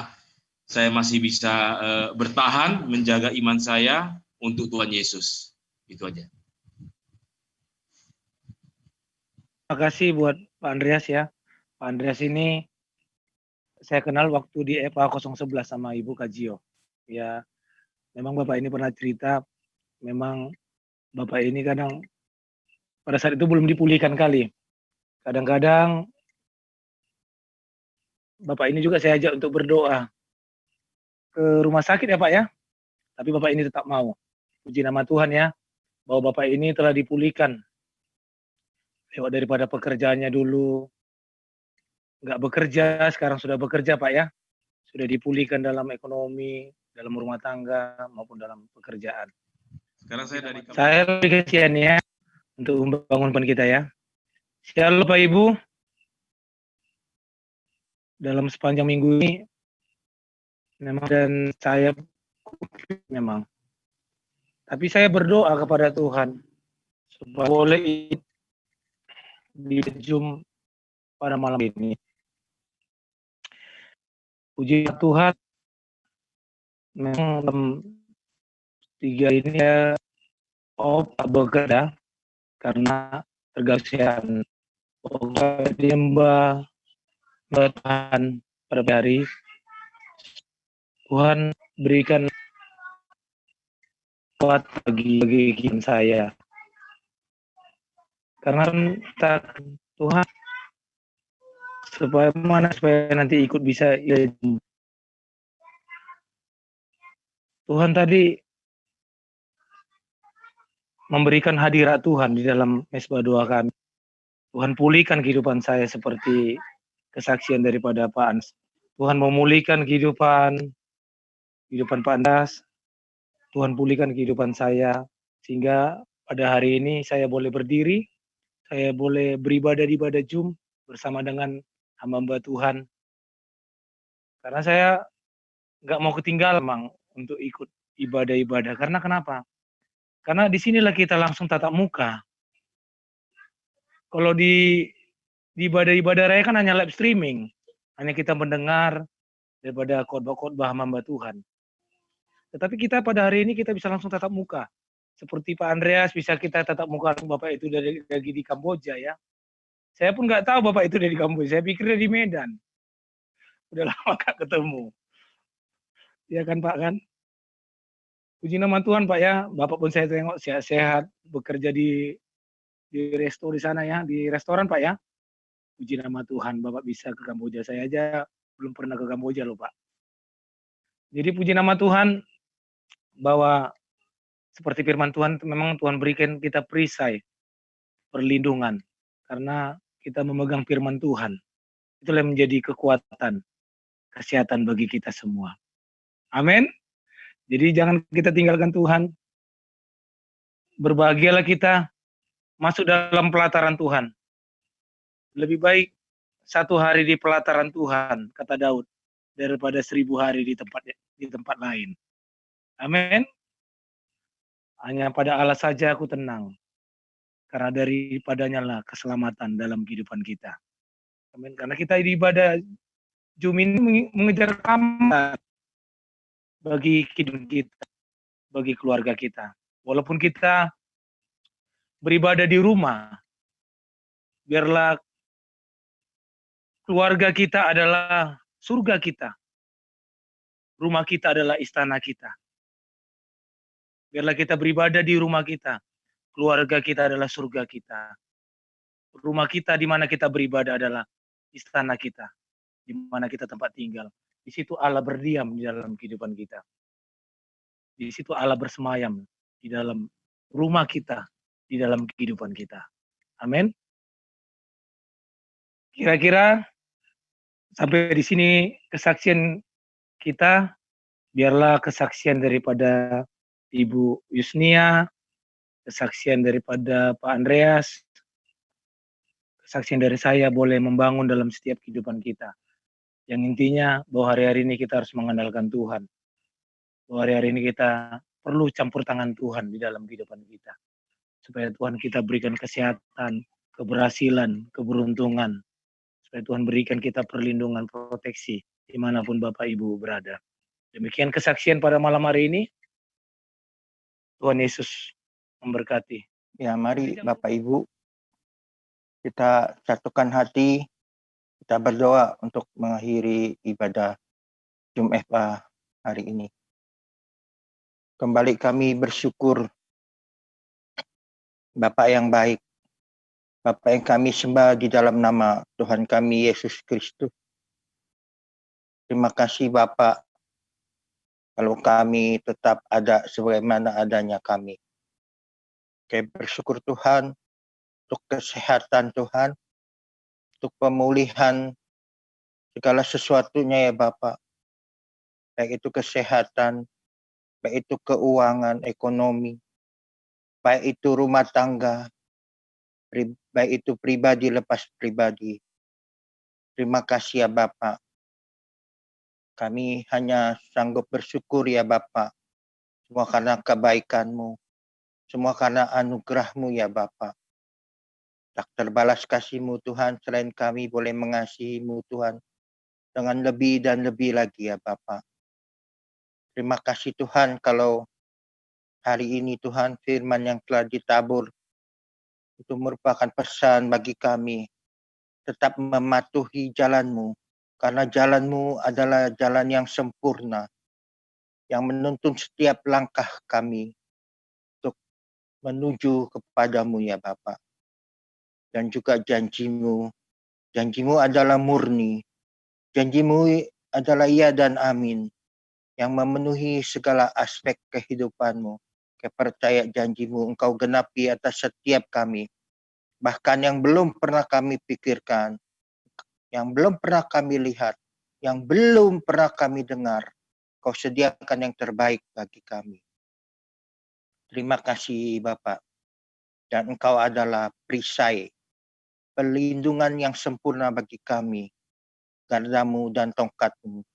saya masih bisa bertahan menjaga iman saya untuk Tuhan Yesus. Itu aja. Terima kasih buat Pak Andreas ya. Pak Andreas ini saya kenal waktu di EPA 011 sama Ibu Kajio. Ya, memang Bapak ini pernah cerita, memang Bapak ini kadang pada saat itu belum dipulihkan kali. Kadang-kadang Bapak ini juga saya ajak untuk berdoa ke rumah sakit ya Pak ya. Tapi Bapak ini tetap mau. Puji nama Tuhan ya, bahwa Bapak ini telah dipulihkan. Lewat daripada pekerjaannya dulu, nggak bekerja, sekarang sudah bekerja Pak ya. sudah dipulihkan dalam ekonomi, dalam rumah tangga maupun dalam pekerjaan. Sekarang saya dari Saya lebih kasihan ya untuk membangunkan kita ya. Shalom Bapak Ibu. Dalam sepanjang minggu ini memang dan saya memang. Tapi saya berdoa kepada Tuhan supaya boleh di Zoom pada malam ini. Puji Tuhan, memang dalam 3 ini ya bekerja karena tergasian diembah Tuhan pada hari Tuhan berikan kuat bagi saya karena Tuhan supaya nanti ikut bisa Tuhan tadi memberikan hadirat Tuhan di dalam mesbah doa kami. Tuhan pulihkan kehidupan saya seperti kesaksian daripada Pak Ans. Tuhan memulihkan kehidupan Pak Andas. Tuhan pulihkan kehidupan saya sehingga pada hari ini saya boleh berdiri, saya boleh beribadah di ibadah Zoom bersama dengan hamba Tuhan. Karena saya nggak mau ketinggalan Mang untuk ikut ibadah-ibadah. Karena kenapa? Karena disinilah kita langsung tatap muka. Kalau di ibadah-ibadah raya kan hanya live streaming, hanya kita mendengar daripada khotbah-khotbah hamba Tuhan. Tetapi kita pada hari ini kita bisa langsung tatap muka. Seperti Pak Andreas bisa kita tatap muka Bapak itu dari di Kamboja ya. Saya pun nggak tahu Bapak itu dari Kamboja, saya pikir dia di Medan. Udah lama gak ketemu. Ya kan Pak kan? Puji nama Tuhan Pak ya, Bapak pun saya tengok sehat-sehat, bekerja di resto di sana ya, di restoran Pak ya. Puji nama Tuhan, Bapak bisa ke Kamboja. Saya aja belum pernah ke Kamboja loh Pak. Jadi puji nama Tuhan bahwa seperti firman Tuhan, memang Tuhan berikan kita perisai, perlindungan. Karena kita memegang firman Tuhan. Itulah yang menjadi kekuatan, kesehatan bagi kita semua. Amin. Jadi jangan kita tinggalkan Tuhan. Berbahagialah kita masuk dalam pelataran Tuhan. Lebih baik 1 hari di pelataran Tuhan, kata Daud, daripada 1000 hari di tempat lain. Amin. Hanya pada Allah saja aku tenang. Karena daripadanya lah keselamatan dalam kehidupan kita. Amin. Karena kita di ibadah Zoom ini mengejar rahmat bagi kehidupan kita, bagi keluarga kita. Walaupun kita beribadah di rumah, biarlah keluarga kita adalah surga kita. Rumah kita adalah istana kita. Biarlah kita beribadah di rumah kita. Keluarga kita adalah surga kita. Rumah kita di mana kita beribadah adalah istana kita. Di mana kita tempat tinggal. Di situ Allah berdiam di dalam kehidupan kita. Di situ Allah bersemayam di dalam rumah kita, di dalam kehidupan kita. Amin. Kira-kira sampai di sini kesaksian kita, biarlah kesaksian daripada Ibu Yusnia, kesaksian daripada Pak Andreas, kesaksian dari saya boleh membangun dalam setiap kehidupan kita. Yang intinya bahwa hari-hari ini kita harus mengandalkan Tuhan. Bahwa hari-hari ini kita perlu campur tangan Tuhan di dalam kehidupan kita. Supaya Tuhan kita berikan kesehatan, keberhasilan, keberuntungan. Supaya Tuhan berikan kita perlindungan, proteksi dimanapun Bapak Ibu berada. Demikian kesaksian pada malam hari ini. Tuhan Yesus memberkati. Ya, mari Bapak Ibu kita satukan hati, kita berdoa untuk mengakhiri ibadah Jumat hari ini. Kembali kami bersyukur Bapak yang baik, Bapak yang kami sembah di dalam nama Tuhan kami Yesus Kristus. Terima kasih Bapak, kalau kami tetap ada sebagaimana adanya kami. Kami bersyukur Tuhan untuk kesehatan Tuhan, untuk pemulihan segala sesuatunya ya Bapak. baik itu kesehatan, baik itu keuangan, ekonomi, baik itu rumah tangga, baik itu pribadi lepas pribadi. Terima kasih ya Bapak. Kami hanya sanggup bersyukur ya Bapak. Semua karena kebaikan-Mu. Semua karena anugerah-Mu ya Bapak. Tak terbalas kasih-Mu Tuhan, selain kami boleh mengasihi-Mu Tuhan. Dengan lebih dan lebih lagi ya Bapak. Terima kasih Tuhan kalau hari ini Tuhan firman yang telah ditabur itu merupakan pesan bagi kami. Tetap mematuhi jalan-Mu. Karena jalan-Mu adalah jalan yang sempurna. Yang menuntun setiap langkah kami untuk menuju kepadamu ya Bapa. Dan juga janji-Mu. Janji-Mu adalah murni. Janji-Mu adalah iya dan amin. Yang memenuhi segala aspek kehidupan-Mu. Kepercaya janji-Mu Engkau genapi atas setiap kami. Bahkan yang belum pernah kami pikirkan. Yang belum pernah kami lihat. Yang belum pernah kami dengar. Kau sediakan yang terbaik bagi kami. Terima kasih Bapak. Dan Engkau adalah perisai, pelindungan yang sempurna bagi kami. Gardamu dan tongkat-Mu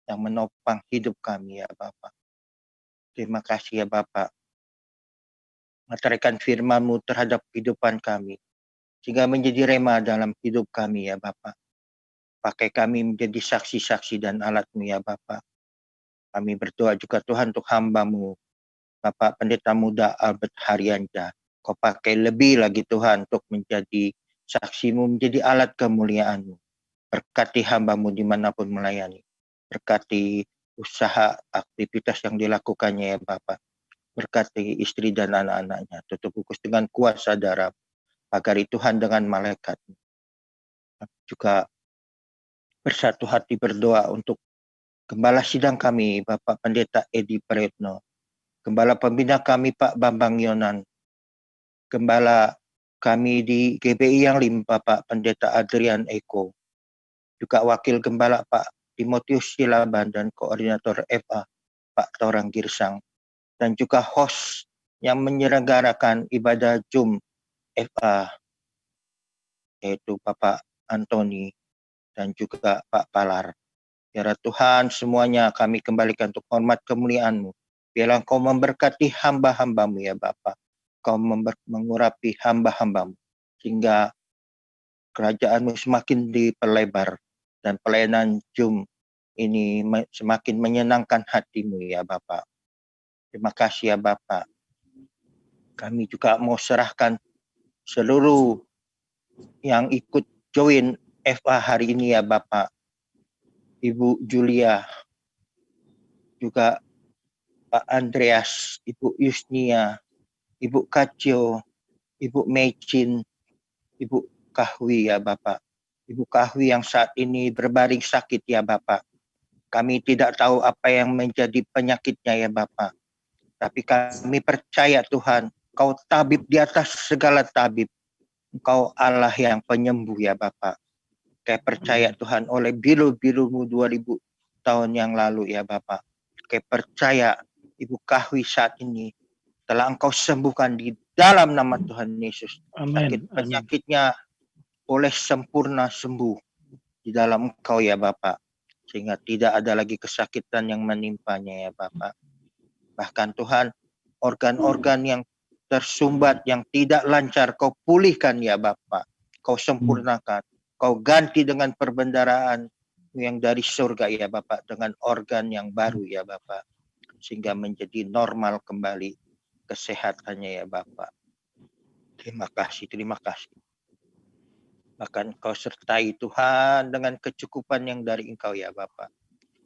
yang menopang hidup kami ya Bapak. Terima kasih ya Bapak. Meteraikan firman-Mu terhadap kehidupan kami. Sehingga menjadi rema dalam hidup kami ya Bapak. Pakai kami menjadi saksi-saksi dan alat-Mu ya Bapak. Kami berdoa juga Tuhan untuk hamba-Mu, Bapak Pendeta Muda Albert Haryanja. Kau pakai lebih lagi Tuhan untuk menjadi saksi-Mu, menjadi alat kemuliaan-Mu. Berkati hamba-Mu dimanapun melayani. Berkati usaha aktivitas yang dilakukannya ya Bapak. Berkati istri dan anak-anaknya. Tutup bungkus dengan kuasa darah. Pagari Tuhan dengan malaikat. Juga bersatu hati berdoa untuk Gembala sidang kami, Bapak Pendeta Edi Praetno. Gembala pembina kami, Pak Bambang Yonan. Gembala kami di GBI yang 5, Bapak Pendeta Adrian Eko. Juga Wakil Gembala Pak Timotius Silaban dan Koordinator FA, Pak Torang Girsang. Dan juga host yang menyelenggarakan ibadah Jum FA, yaitu Bapak Antoni dan juga Pak Palar. Ya Tuhan, semuanya kami kembalikan untuk hormat kemuliaan-Mu. Biarlah Engkau memberkati hamba-hamba-Mu ya Bapa. Engkau mengurapi hamba-hamba-Mu. Sehingga kerajaan-Mu semakin diperlebar. Dan pelayanan Jum ini semakin menyenangkan hati-Mu ya Bapa. Terima kasih ya Bapa. Kami juga mau serahkan seluruh yang ikut join FA hari ini ya Bapak. Ibu Julia, juga Pak Andreas, Ibu Yusnia, Ibu Kacio, Ibu Mecin, Ibu Kahwi ya Bapak. Ibu Kahwi yang saat ini berbaring sakit ya Bapak. Kami tidak tahu apa yang menjadi penyakitnya ya Bapak. Tapi kami percaya Tuhan, Kau tabib di atas segala tabib. Engkau Allah yang penyembuh ya Bapak. Kayak percaya Tuhan oleh bilu-bilu-Mu 2000 tahun yang lalu ya Bapak. Kayak percaya Ibu Kahwi saat ini telah Engkau sembuhkan di dalam nama Tuhan Yesus. Sakit penyakitnya boleh sempurna sembuh di dalam Engkau ya Bapak. Sehingga tidak ada lagi kesakitan yang menimpanya ya Bapak. Bahkan Tuhan, organ-organ yang tersumbat, yang tidak lancar, Kau pulihkan ya Bapak. Kau sempurnakan. Kau ganti dengan perbendaharaan yang dari surga ya Bapak. Dengan organ yang baru ya Bapak. Sehingga menjadi normal kembali kesehatannya ya Bapak. Terima kasih, terima kasih. Bahkan Kau sertai Tuhan dengan kecukupan yang dari Engkau ya Bapak.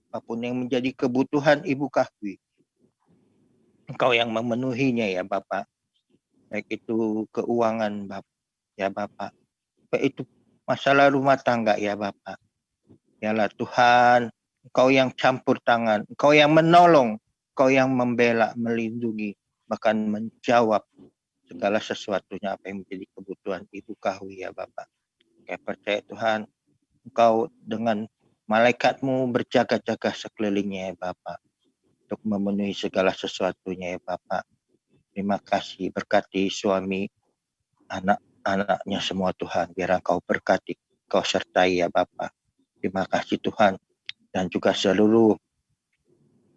Apapun yang menjadi kebutuhan Ibu Kahwi, Engkau yang memenuhinya ya Bapak. Baik itu keuangan Bapak, ya Bapak. Baik itu masalah rumah tangga ya Bapak. Yalah Tuhan, Engkau yang campur tangan, Engkau yang menolong, Engkau yang membela, melindungi, bahkan menjawab segala sesuatunya apa yang menjadi kebutuhan Ibu Kahwi ya Bapak. Saya percaya Tuhan, Engkau dengan Malaikatmu berjaga-jaga sekelilingnya ya Bapa, untuk memenuhi segala sesuatunya ya Bapa. Terima kasih, berkati suami, anak-anaknya semua Tuhan. Biar Engkau berkati, Kau sertai ya Bapa. Terima kasih Tuhan. Dan juga seluruh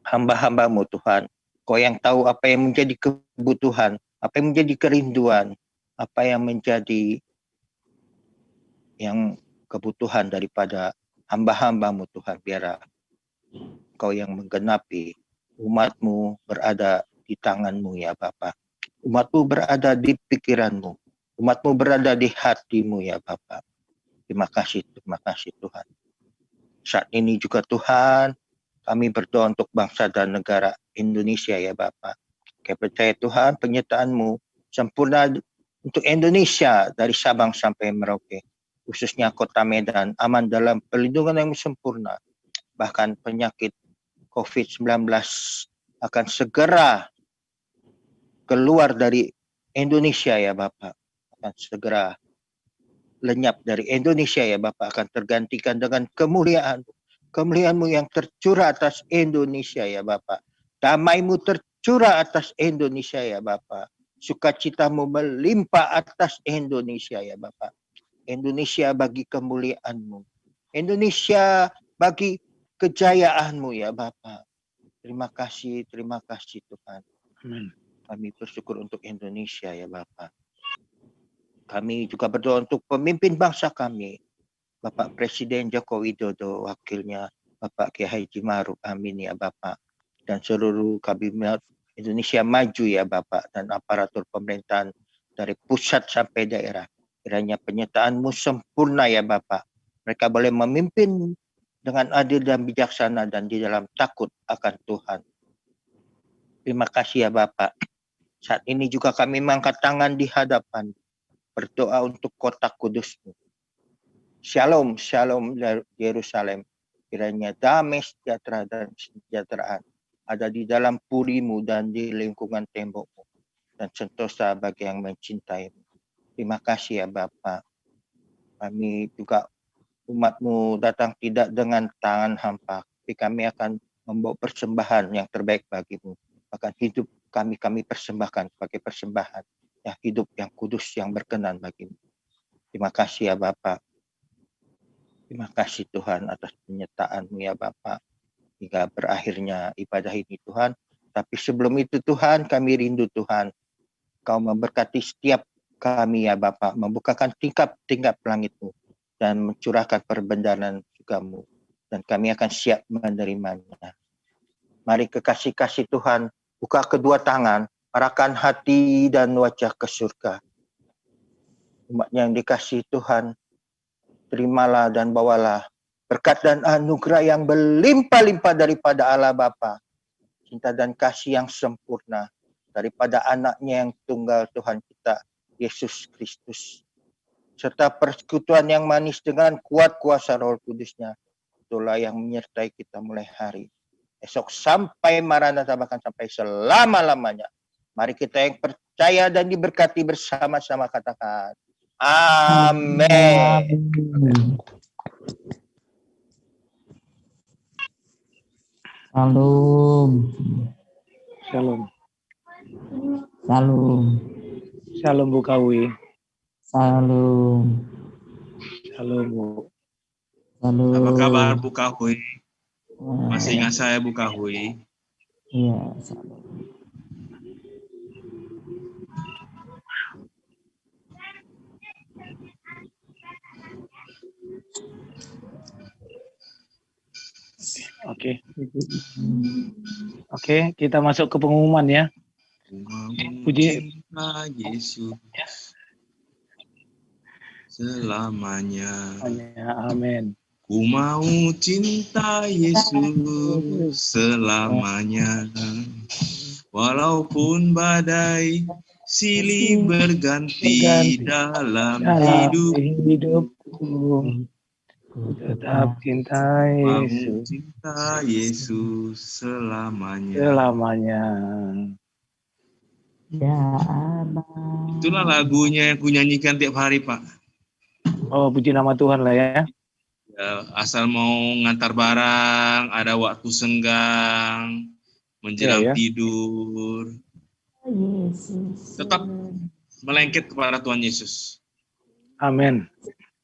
hamba-hambamu Tuhan. Kau yang tahu apa yang menjadi kebutuhan, apa yang menjadi kerinduan, apa yang menjadi kebutuhan daripada hamba-hambamu Tuhan. Biar Kau yang menggenapi, umatmu berada di tanganmu ya Bapa. Umatmu berada di pikiranmu, umatmu berada di hatimu ya Bapa. Terima kasih Tuhan. Saat ini juga Tuhan, kami berdoa untuk bangsa dan negara Indonesia ya Bapa. Kami percaya Tuhan, penyertaan-Mu sempurna untuk Indonesia dari Sabang sampai Merauke. Khususnya Kota Medan, aman dalam perlindungan yang sempurna. Bahkan penyakit COVID-19 akan segera keluar dari Indonesia ya Bapak. Akan segera lenyap dari Indonesia ya Bapak. Akan tergantikan dengan kemuliaan. Kemuliaan-Mu yang tercurah atas Indonesia ya Bapak. Damai-Mu tercurah atas Indonesia ya Bapak. Sukacita-Mu melimpah atas Indonesia ya Bapak. Indonesia bagi kemuliaan-Mu. Indonesia bagi kejayaan-Mu ya Bapak. Terima kasih Tuhan. Amin. Kami bersyukur untuk Indonesia ya Bapak. Kami juga berdoa untuk pemimpin bangsa kami. Bapak Presiden Joko Widodo, wakilnya Bapak Kiai Haji Ma'ruf Amin ya Bapak. Dan seluruh kabinet Indonesia Maju ya Bapak. Dan aparatur pemerintahan dari pusat sampai daerah. Kiranya penyertaan-Mu sempurna ya Bapak. Mereka boleh memimpin dengan adil dan bijaksana dan di dalam takut akan Tuhan. Terima kasih ya Bapak. Saat ini juga kami mengangkat tangan di hadapan. Berdoa untuk kota kudus-Mu. Shalom, shalom Yerusalem. Kiranya damai sejahtera dan kesejahteraan ada di dalam puri-Mu dan di lingkungan tembok-Mu. Dan sentosa bagi yang mencintai-Mu. Terima kasih ya Bapak. Kami juga umat-Mu datang tidak dengan tangan hampa. Tapi kami akan membawa persembahan yang terbaik bagi-Mu. Bahkan hidup kami persembahkan sebagai persembahan. Ya, hidup yang kudus yang berkenan bagi-Mu. Terima kasih ya Bapak. Terima kasih Tuhan atas penyertaan-Mu ya Bapak. Hingga berakhirnya ibadah ini Tuhan. Tapi sebelum itu Tuhan, kami rindu Tuhan. Kau memberkati setiap kami ya Bapak, membukakan tingkap-tingkap langit-Mu dan mencurahkan perbendaharaan juga-Mu, dan kami akan siap menerimanya. Mari kekasih-kasih Tuhan, buka kedua tangan, arahkan hati dan wajah ke surga. Umat yang dikasihi Tuhan, terimalah dan bawalah berkat dan anugerah yang berlimpah-limpah daripada Allah Bapa, cinta dan kasih yang sempurna daripada anaknya yang tunggal Tuhan kita, Yesus Kristus, serta persekutuan yang manis dengan kuat kuasa Roh Kudus-Nya, itulah yang menyertai kita mulai hari esok sampai Maranatha, bahkan sampai selama-lamanya. Mari kita yang percaya dan diberkati bersama-sama katakan amin. Shalom. Shalom. Shalom. Shalom Bu Kawi. Shalom. Shalom Bu. Shalom. Apa kabar Bu Kahui? Masih ingat saya Bu Kahui? Iya, shalom. Oke, kita masuk ke pengumuman ya. Puji Yesus selamanya. Amin. Ku mau cinta Yesus selamanya. Walaupun badai silih berganti dalam hidupku, tetap cinta mau Yesus cinta Yesus selamanya. Ya Abah. Itulah lagunya yang ku nyanyikan tiap hari, Pak. Oh, puji nama Tuhan lah ya. asal mau ngantar barang, ada waktu senggang, menjelang Ya, ya. tidur, Yesus. tetap melengket kepada Tuhan Yesus. Amin.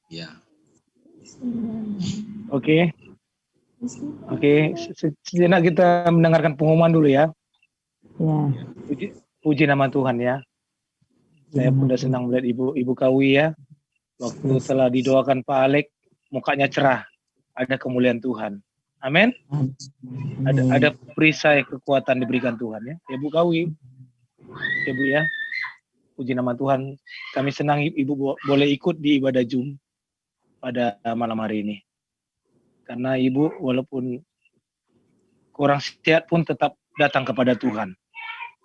Ya. Oke. Oke, sejenak kita mendengarkan pengumuman dulu ya. Ya. Puji nama Tuhan ya. Saya pun sudah senang melihat Ibu Kawi ya. Waktu telah didoakan Pak Alek, mukanya cerah. Ada kemuliaan Tuhan. Amin. Ada perisai kekuatan diberikan Tuhan ya. Ibu Kawi. Ya Bu ya. Puji nama Tuhan. Kami senang Ibu boleh ikut di ibadah Zoom pada malam hari ini. Karena Ibu walaupun kurang sehat pun tetap datang kepada Tuhan.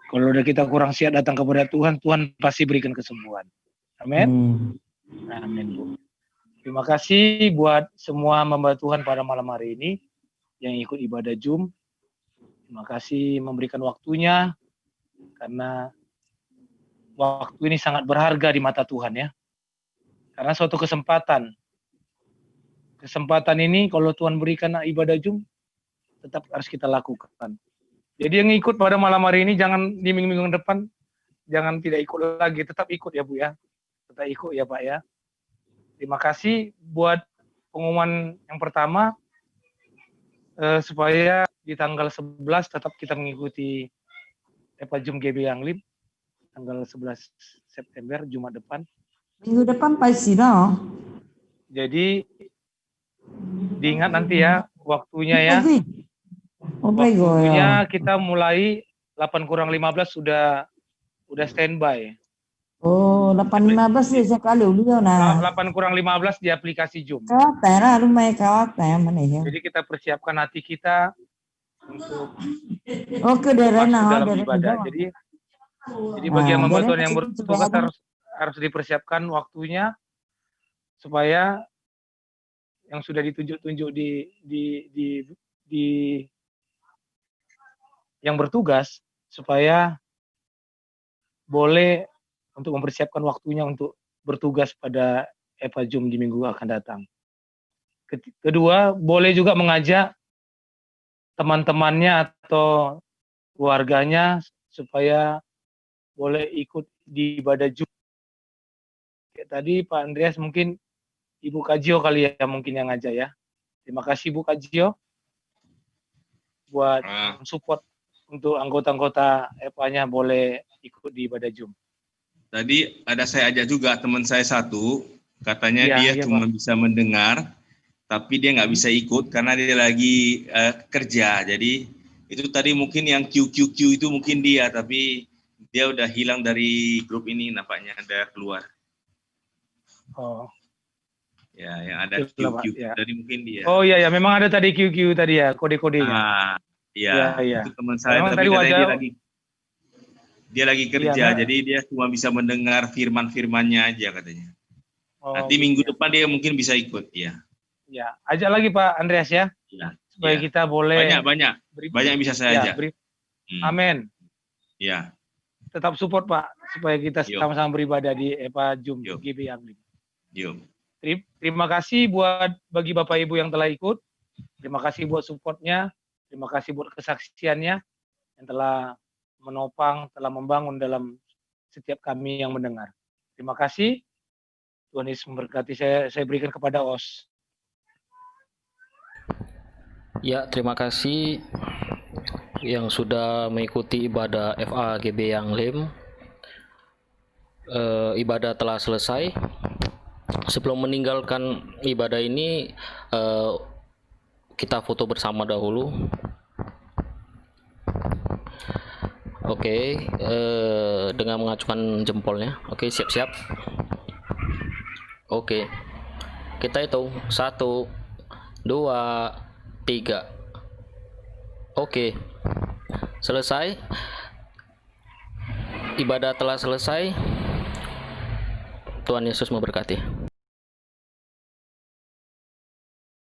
Kalau udah kita kurang sehat datang kepada Tuhan, Tuhan pasti berikan kesembuhan. Amin. Amin Bu. Terima kasih buat semua hamba Tuhan pada malam hari ini yang ikut ibadah Zoom. Terima kasih memberikan waktunya karena waktu ini sangat berharga di mata Tuhan ya. Karena suatu kesempatan. Kesempatan ini kalau Tuhan berikan ibadah Zoom tetap harus kita lakukan. Jadi yang ikut pada malam hari ini jangan di minggu-minggu depan jangan tidak ikut lagi, tetap ikut ya Bu ya. Tetap ikut ya Pak ya. Terima kasih buat pengumuman yang pertama supaya di tanggal 11 tetap kita mengikuti Zoom GB Anglim tanggal 11 September Jumat depan. Minggu depan pasti dong. Jadi diingat nanti ya waktunya ya. Waktunya kita mulai 8:15 sudah standby. Oh, 8:15 ya sekali beliau nah. 8:15 di aplikasi Zoom. Kawat rumah kawat mana ya. Jadi kita persiapkan hati kita untuk Oke, daerah dalam ibadah. Jadi bagi yang membantu yang bertugas harus dipersiapkan waktunya supaya yang sudah ditunjuk-tunjuk di yang bertugas supaya boleh untuk mempersiapkan waktunya untuk bertugas pada Zoom di minggu akan datang. Kedua, boleh juga mengajak teman-temannya atau keluarganya supaya boleh ikut di ibadah Zoom. Kayak tadi Pak Andreas mungkin Ibu Kajio kali ya mungkin yang ngajak ya. Terima kasih Bu Kajio buat support untuk anggota-anggota EPA-nya boleh ikut di ibadah Zoom. Tadi ada saya ajak juga teman saya satu, katanya dia cuma bisa mendengar, tapi dia nggak bisa ikut karena dia lagi kerja. Jadi itu tadi mungkin yang QQQ itu mungkin dia, tapi dia udah hilang dari grup ini nampaknya, ada keluar. Oh. Ya, yang ada QQ ya. tadi mungkin dia. Oh iya ya, memang ada tadi QQ tadi ya, kode-kodenya. Iya, itu teman saya, memang tapi tadi dia lagi kerja, jadi dia cuma bisa mendengar firman-firmannya aja katanya. Nanti minggu depan dia mungkin bisa ikut, ya. Ya, ajak lagi Pak Andreas ya, supaya kita boleh banyak yang bisa saya ajak. Amin. Ya. Tetap support Pak, supaya kita sama-sama beribadah di Zoom GB Anglim. Terima kasih buat bagi Bapak Ibu yang telah ikut. Terima kasih buat supportnya. Terima kasih buat kesaksiannya yang telah menopang, telah membangun dalam setiap kami yang mendengar. Terima kasih. Tuhan Yesus memberkati. Saya berikan kepada Os. Ya, terima kasih yang sudah mengikuti ibadah FA GB Anglim. Ibadah telah selesai. Sebelum meninggalkan ibadah ini, kita foto bersama dahulu. Oke, dengan mengacungkan jempolnya. Oke, siap-siap. Oke, kita hitung 1, 2, 3. Oke, selesai. Ibadah telah selesai. Tuhan Yesus memberkati.